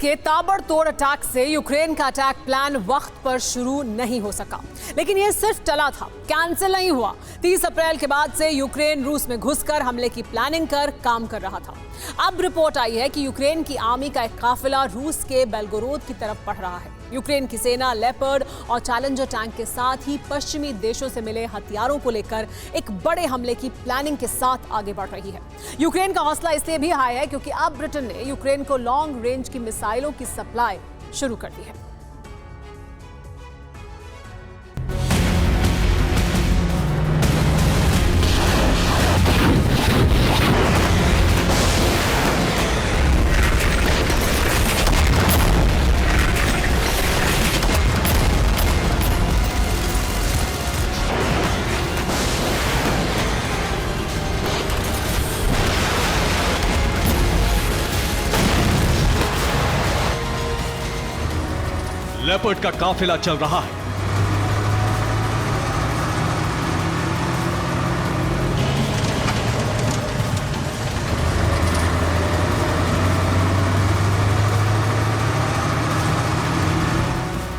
के ताबड़तोड़ अटैक से यूक्रेन का अटैक प्लान वक्त पर शुरू नहीं हो सका, लेकिन यह सिर्फ टला था, कैंसिल नहीं हुआ। 30 अप्रैल के बाद से यूक्रेन रूस में घुसकर हमले की प्लानिंग कर काम कर रहा था। अब रिपोर्ट आई है कि यूक्रेन की आर्मी का एक काफिला रूस के बेलगोरोद की तरफ बढ़ रहा है। यूक्रेन की सेना लेपर्ड और चैलेंजर टैंक के साथ ही पश्चिमी देशों से मिले हथियारों को लेकर एक बड़े हमले की प्लानिंग के साथ आगे बढ़ रही है। यूक्रेन का हौसला इसलिए भी हाई है क्योंकि अब ब्रिटेन ने यूक्रेन को लॉन्ग रेंज की मिसाइलों की सप्लाई शुरू कर दी है। लेपर्ड का काफिला चल रहा है।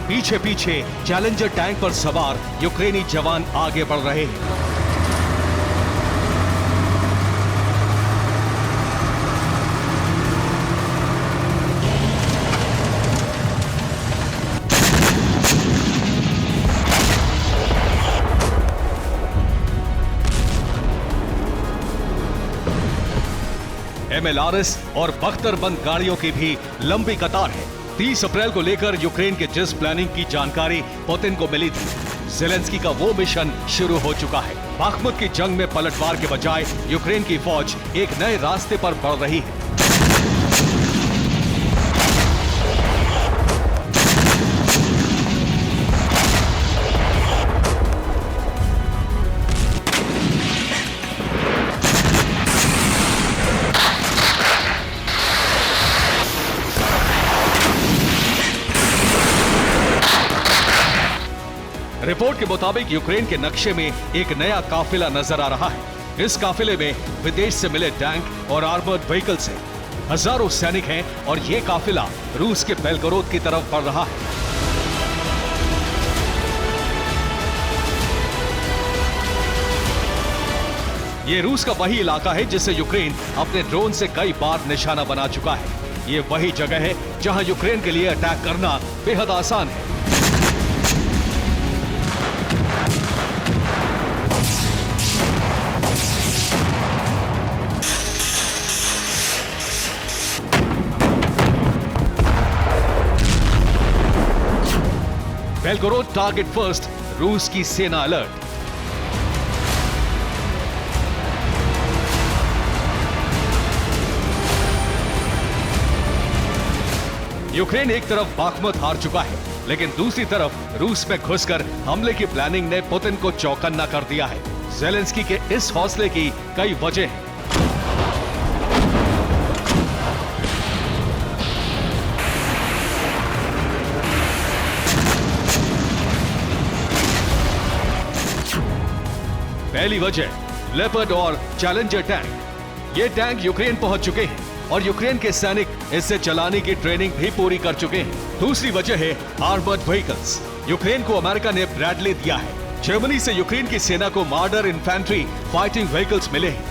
पीछे पीछे चैलेंजर टैंक पर सवार यूक्रेनी जवान आगे बढ़ रहे हैं। MLRS और बख्तरबंद गाड़ियों की भी लंबी कतार है। 30 अप्रैल को लेकर यूक्रेन के जिस प्लानिंग की जानकारी पुतिन को मिली थी, ज़ेलेंस्की का वो मिशन शुरू हो चुका है। बाख्मुत की जंग में पलटवार के बजाय यूक्रेन की फौज एक नए रास्ते पर बढ़ रही है। रिपोर्ट के मुताबिक यूक्रेन के नक्शे में एक नया काफिला नजर आ रहा है। इस काफिले में विदेश से मिले टैंक और आर्मर्ड व्हीकल्स हैं। हजारों सैनिक हैं और ये काफिला रूस के बेलगोरोद की तरफ बढ़ रहा है। ये रूस का वही इलाका है जिसे यूक्रेन अपने ड्रोन से कई बार निशाना बना चुका है। ये वही जगह है जहां यूक्रेन के लिए अटैक करना बेहद आसान है। बेलगोरोद टारगेट फर्स्ट, रूस की सेना अलर्ट। यूक्रेन एक तरफ बाख्मुत हार चुका है, लेकिन दूसरी तरफ रूस में घुसकर हमले की प्लानिंग ने पुतिन को चौकन्ना कर दिया है। ज़ेलेंस्की के इस हौसले की कई वजह हैं। पहली वजह लेपर्ड और चैलेंजर टैंक। ये टैंक यूक्रेन पहुंच चुके हैं और यूक्रेन के सैनिक इससे चलाने की ट्रेनिंग भी पूरी कर चुके हैं। दूसरी वजह है आर्मर्ड व्हीकल्स। यूक्रेन को अमेरिका ने ब्रैडली दिया है। जर्मनी से यूक्रेन की सेना को मार्डर इन्फेंट्री फाइटिंग व्हीकल्स मिले हैं।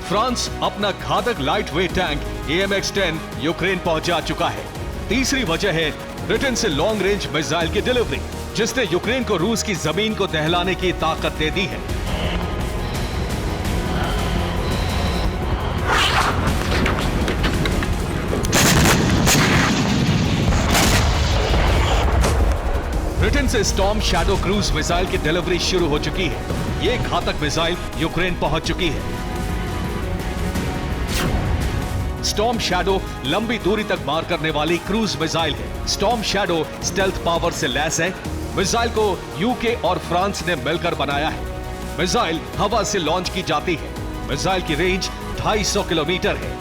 फ्रांस अपना घातक light weight tank AMX-10 Ukraine पहुंचा चुका है। तीसरी वजह है ब्रिटेन से लॉन्ग रेंज मिसाइल की डिलीवरी, जिसने यूक्रेन को रूस की जमीन को दहलाने की ताकत दे दी है। ब्रिटेन से स्टॉर्म शैडो क्रूज मिसाइल की डिलीवरी शुरू हो चुकी है। ये घातक मिसाइल यूक्रेन पहुंच चुकी है। स्टॉर्म शैडो लंबी दूरी तक मार करने वाली क्रूज मिसाइल है। स्टॉर्म शैडो स्टेल्थ पावर से लैस है। मिसाइल को यूके और फ्रांस ने मिलकर बनाया है। मिसाइल हवा से लॉन्च की जाती है। मिसाइल की रेंज 250 किलोमीटर है।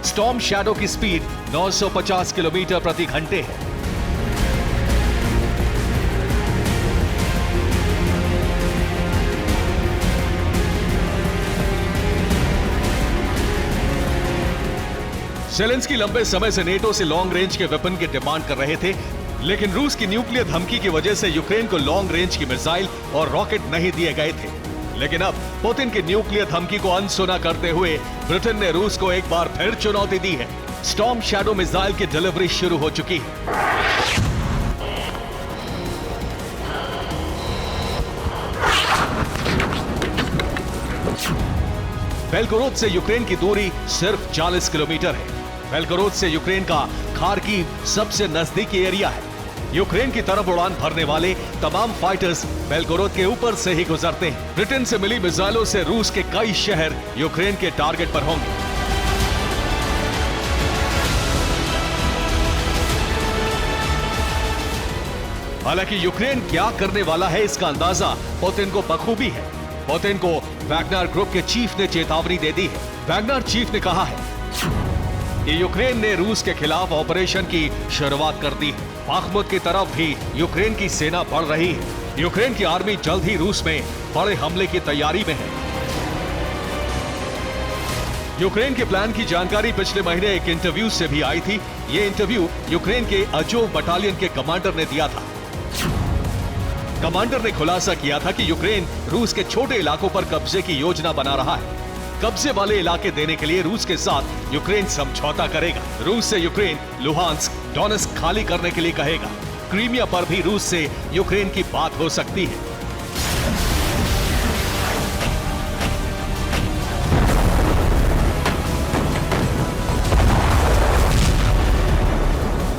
स्टॉर्म शैडो की स्पीड 950 किलोमीटर प्रति घंटे है। जेलेंस्की लंबे समय से नेटो से लॉन्ग रेंज के वेपन की डिमांड कर रहे थे, लेकिन रूस की न्यूक्लियर धमकी की वजह से यूक्रेन को लॉन्ग रेंज की मिसाइल और रॉकेट नहीं दिए गए थे। लेकिन अब पुतिन की न्यूक्लियर धमकी को अनसुना करते हुए ब्रिटेन ने रूस को एक बार फिर चुनौती दी है। स्टॉर्म शैडो मिसाइल की डिलीवरी शुरू हो चुकी है। बेलगोरोद से यूक्रेन की दूरी सिर्फ 40 किलोमीटर है। बेलगोरोद से यूक्रेन का खार्किव सबसे नजदीकी एरिया है। यूक्रेन की तरफ उड़ान भरने वाले तमाम फाइटर्स बेलगोरोद के ऊपर से ही गुजरते हैं। ब्रिटेन से मिली मिसाइलों से रूस के कई शहर यूक्रेन के टारगेट पर होंगे। हालांकि यूक्रेन क्या करने वाला है इसका अंदाजा पुतिन को बखूबी है। पुतिन को वैगनर ग्रुप के चीफ ने चेतावनी दे दी है। वैगनर चीफ ने कहा है कि यूक्रेन ने रूस के खिलाफ ऑपरेशन की शुरुआत कर दी है। बाखमुत की तरफ भी यूक्रेन की सेना बढ़ रही है। यूक्रेन की आर्मी जल्द ही रूस में बड़े हमले की तैयारी में है। यूक्रेन के प्लान की जानकारी पिछले महीने एक इंटरव्यू से भी आई थी। ये इंटरव्यू यूक्रेन के अजोव बटालियन के कमांडर ने दिया था। कमांडर ने खुलासा किया था कि यूक्रेन रूस के छोटे इलाकों पर कब्जे की योजना बना रहा है। कब्जे वाले इलाके देने के लिए रूस के साथ यूक्रेन समझौता करेगा। रूस से यूक्रेन लुहांस्क, डोनेस्क खाली करने के लिए कहेगा। क्रीमिया पर भी रूस से यूक्रेन की बात हो सकती है।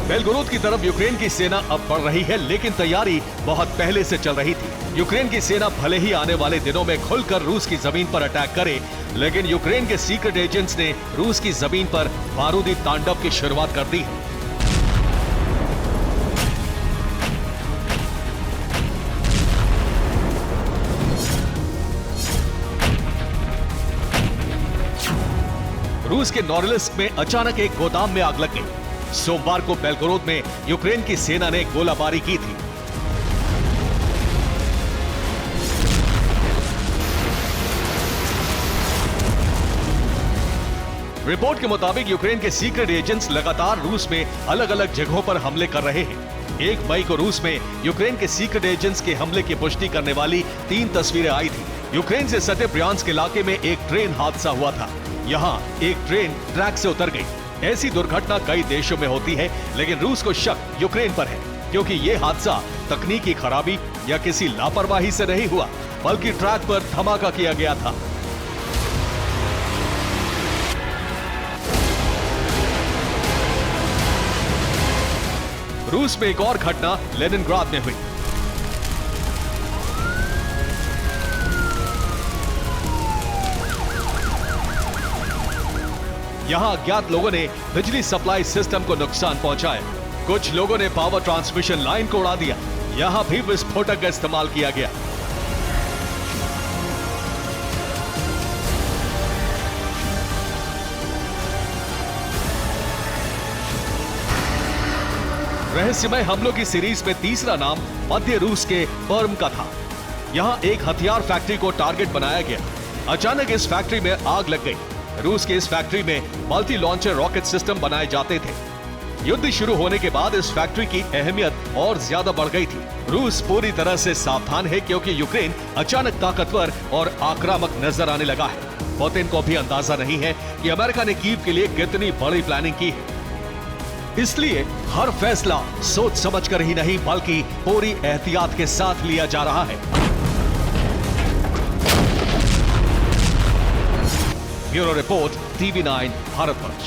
बेलगोरोद की तरफ यूक्रेन की सेना अब बढ़ रही है, लेकिन तैयारी बहुत पहले से चल रही थी। यूक्रेन की सेना भले ही आने वाले दिनों में खुलकर रूस की जमीन पर अटैक करे, लेकिन यूक्रेन के सीक्रेट एजेंट्स ने रूस की जमीन पर बारूदी तांडव की शुरुआत कर दी है। रूस के नॉरिलिस्क में अचानक एक गोदाम में आग लग गई। सोमवार को बेलगोरोद में यूक्रेन की सेना ने गोलाबारी की थी। रिपोर्ट के मुताबिक यूक्रेन के सीक्रेट एजेंट्स लगातार रूस में अलग अलग जगहों पर हमले कर रहे हैं। 1 मई को रूस में यूक्रेन के सीक्रेट एजेंट्स के हमले की पुष्टि करने वाली 3 तस्वीरें आई थी। यूक्रेन से सटे ब्रियांस्क इलाके में एक ट्रेन हादसा हुआ था। यहाँ एक ट्रेन ट्रैक से उतर गई। ऐसी दुर्घटना कई देशों में होती है, लेकिन रूस को शक यूक्रेन पर है, क्योंकि ये हादसा तकनीकी खराबी या किसी लापरवाही से नहीं हुआ, बल्कि ट्रैक पर धमाका किया गया था। रूस में एक और घटना लेनिनग्राद में हुई। यहां अज्ञात लोगों ने बिजली सप्लाई सिस्टम को नुकसान पहुंचाया। कुछ लोगों ने पावर ट्रांसमिशन लाइन को उड़ा दिया। यहां भी विस्फोटक का इस्तेमाल किया गया। रहस्यमय हमलों की सीरीज में तीसरा नाम मध्य रूस के पर्म का था। यहां एक हथियार फैक्ट्री को टारगेट बनाया गया। अचानक इस फैक्ट्री में आग लग गई। रूस के इस फैक्ट्री में मल्टी लॉन्चर रॉकेट सिस्टम बनाए जाते थे। युद्ध शुरू होने के बाद इस फैक्ट्री की अहमियत और ज्यादा बढ़ गई थी। रूस पूरी तरह से सावधान है, क्योंकि यूक्रेन अचानक ताकतवर और आक्रामक नजर आने लगा है। पुतिन को भी अंदाजा नहीं है कि अमेरिका ने कीव के लिए कितनी बड़ी प्लानिंग की है। इसलिए हर फैसला सोच समझकर ही नहीं, बल्कि पूरी एहतियात के साथ लिया जा रहा है। Bureau report, TV9 Bharatvarsh.